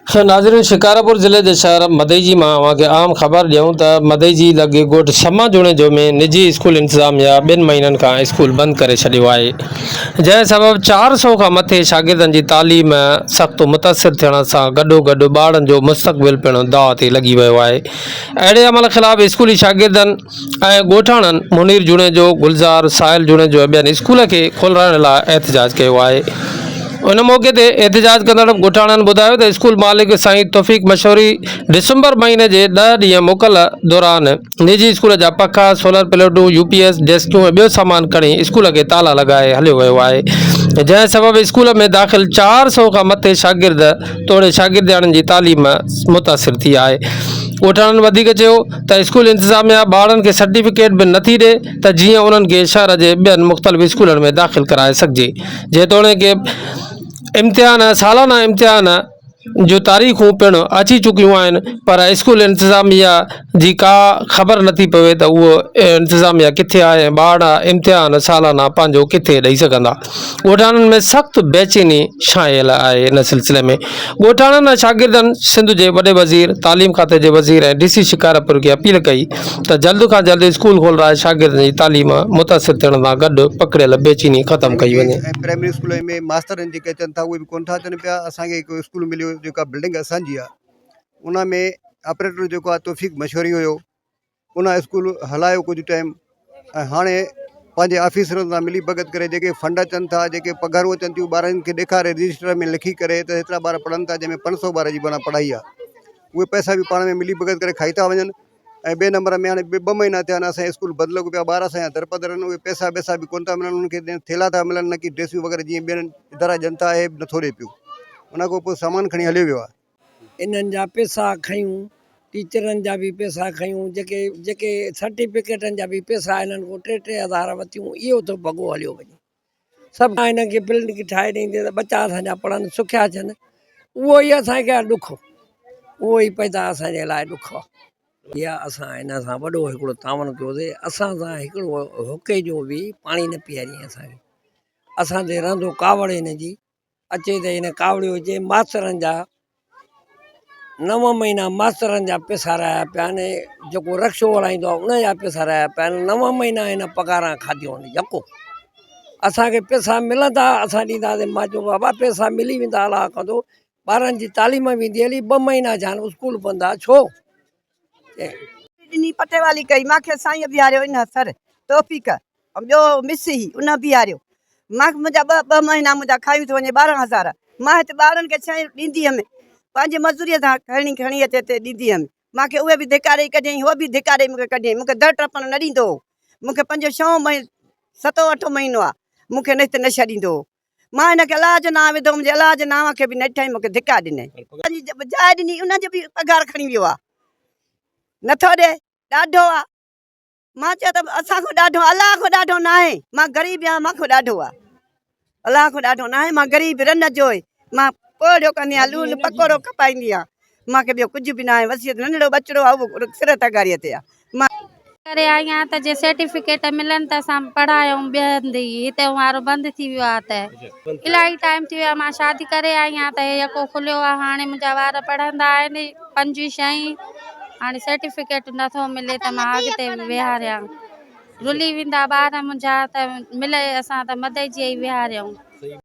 नाज़रीन, शिकारपुर ज़िले के शहर मदईजी में अव्हांखे आम ख़बर ॾियूं त मदईजी लॻे ॻोठ शमा जुणेजो में निजी स्कूल इंतज़ामिया 2 महीननि खां स्कूल बंद करे छॾियो आहे। जंहिं सबब 400 खां मथे शागिर्दनि जी तालीम सख़्तु मुतासिर थियण सां गॾोगॾु ॿारनि जो मुस्तक़बिल पिणु दाव ते लॻी वियो आहे। अहिड़े अमल ख़िलाफ़ स्कूली शागिर्दनि ऐं ॻोठाणनि मुनीर जुणेजो, गुलज़ार, साहिल जुणेजो ऐं ॿियनि स्कूल खे खोलाइण लाइ एहतजाज कयो आहे। उन मौके ते एहतजाज कंदड़ ॻोठाणनि ॿुधायो त स्कूल मालिक साईं तौफ़ीक़ मशहूरी डिसंबर महीने जे 10 ॾींहं मोकल दौरान निजी स्कूल जा पखा, सोलर प्लेटूं, यूपीएस, डेस्कूं ऐं ॿियो सामान खणी स्कूल खे ताला लॻाए हलियो वियो आहे। जंहिं सबब स्कूल में दाख़िल 400 खां मथे शागिर्द तोड़े शागिर्दियाणनि जी तालीम मुतासिर थी आहे। ॻोठाणनि वधीक चयो त स्कूल इंतज़ामिया ॿारनि खे सर्टिफिकेट बि नथी ॾिए त जीअं उन्हनि खे शहर जे ॿियनि मुख़्तलिफ़ स्कूलनि में दाख़िल कराए सघिजे। जेतोणीकि इम्तिहान सालाना इम्तिहान जो तारीख़ूं पिणु अची चुकियूं आहिनि, पर स्कूल इंतज़ामिया जी का ख़बर नथी पवे त उहो इंतज़ामिया किथे आहे ऐं ॿार इम्तिहान सालाना पंहिंजो किथे ॾेई सघंदा। ॻोठाणनि में सख़्तु बेचैनी छायल आहे। इन सिलसिले में ॻोठाणनि ऐं शागिर्दनि सिंध जे वॾे वज़ीर, तालीम खाते जे वज़ीर ऐं DC शिकारपुर खे अपील कई त जल्द खां जल्द स्कूल खोलाए शागिर्दनि जी तालीम मुतासिर थियण सां गॾु पकड़ियल बेचैनी ख़त्म कई वञे। प्राइमरी स्कूल में मास्तर जेके अचनि था उहे बि कोन था अचनि पिया। असांखे हिकु स्कूल मिलियो जेका बिल्डिंग असांजी आहे, उन में ऑपरेटर जेको आहे तौफ़ीक़ मशहूरी हुयो। उन स्कूल हलायो कुझु टाइम ऐं हाणे पंहिंजे ऑफिसरनि सां मिली भगत करे जेके फंड अचनि था, जेके पघारूं अचनि थियूं, ॿारनि खे ॾेखारे रजिस्टर में लिखी करे त हेतिरा ॿार पढ़नि था, जंहिंमें 500 ॿार जी पाण पढ़ाई आहे। उहे पैसा बि पाण में मिली भगत करे खाई था वञनि। ऐं ॿिए नंबर में हाणे 2 महीना थिया आहिनि असांजे स्कूल बदिलो पिया, ॿार असांजा दरपदर आहिनि। उहे पैसा बि कोन था मिलनि, उन्हनि खे थेला था मिलनि, न कि ड्रेसियूं वग़ैरह जीअं ॿियनि इदारा जनता आहे नथो ॾिए पियो। उन खां पोइ सामान खणी हलियो वियो आहे। इन्हनि जा पैसा खयूं, टीचरनि जा बि पैसा खयूं, जेके सर्टिफिकेटनि जा बि पैसा इन्हनि खां 3-3 हज़ार वरितियूं। इहो त भॻो हलियो वञे। सभु हिन खे बिल्डिंग ठाहे ॾींदे त बच्चा असांजा पढ़नि सुखिया थियनि। उहो ई असांखे ॾुख, उहो ई पैदा असांजे लाइ ॾुख आहे। इहा असां इन सां वॾो हिकिड़ो तावण कयोसीं। असां सां हिकिड़ो हुके जो बि पाणी न पीआरी असांखे। असांजे रहंदो कावड़ हिन जी अचे त हिन कावड़ियो हुजे। मास्तरनि जा 9 महीना मास्तरनि जा पैसा रहिया पिया आहिनि। जेको रक्शो हलाईंदो आहे उन जा पैसा रहिया पिया आहिनि। 9 महीना हिन पघारां खाधियूं आहिनि यको। असांखे पैसा मिलंदा असां ॾींदासीं। मां चयो बाबा पैसा मिली वेंदा अलाह कंदो, ॿारनि जी तालीम वेंदी हली। 2 महीना थिया आहिनि स्कूल बंदि आहे। छो ॾिनी पटे वाली कई, मूंखे साईं बीहारियो इन सर तौफ़ीक़, ॿियो मिस ही उन बीहारियो। मां मुंहिंजा 2 महीना मुंहिंजा खाई थो वञे 12,000। मां हिते ॿारनि खे शयूं ॾींदी हुअमि, पंहिंजी मज़दूरीअ सां खणी अचे हिते ॾींदी हुअमि। मूंखे उहे बि धिकारे कढियईं, उहो बि धिकारे मूंखे कढियईं। मूंखे दर टपण न ॾींदो हो। मूंखे 5 7 महीनो आहे मूंखे न हिते न छॾींदो हो। मां हिनखे अलाह जो नाम विधो, मुंहिंजे अलाह जे नाम खे बि न ठाही, मूंखे धिका ॾिनई। जाइ ॾिनी, उनजो बि पघार खणी वियो आहे, नथो ॾे। ॾाढो आहे। मां चयो त असांखां ॾाढो, अलाह खां ॾाढो न आहे। मां ग़रीब आहियां, मां खां ॾाढो आहे। अलाह खां ॾाढो न आहे। मां ग़रीब रन जो मां पोड़ियो कंदी आहियां, लूल पकोड़ो खपाईंदी आहियां। मूंखे ॿियो कुझु बि न आहे। वसियत नंढड़ो बचिड़ो आहे, उहो सिर तगारीअ ते आहे। मां करे आई आहियां त जे सर्टिफिकेट मिलनि त असां पढ़ायूं ॿियनि ॾे। हिते वारो बंदि थी वियो आहे त इलाही टाइम थी वियो आहे। मां शादी करे आई आहियां त यको खुलियो आहे। हाणे मुंहिंजा वार पढ़ंदा आहिनि 5-6। हाणे सर्टिफिकेट नथो मिले त मां अॻिते विहारियां। रुली वेंदा ॿार मुंहिंजा त मिले असां त मदईजीअ ई विहारियूं।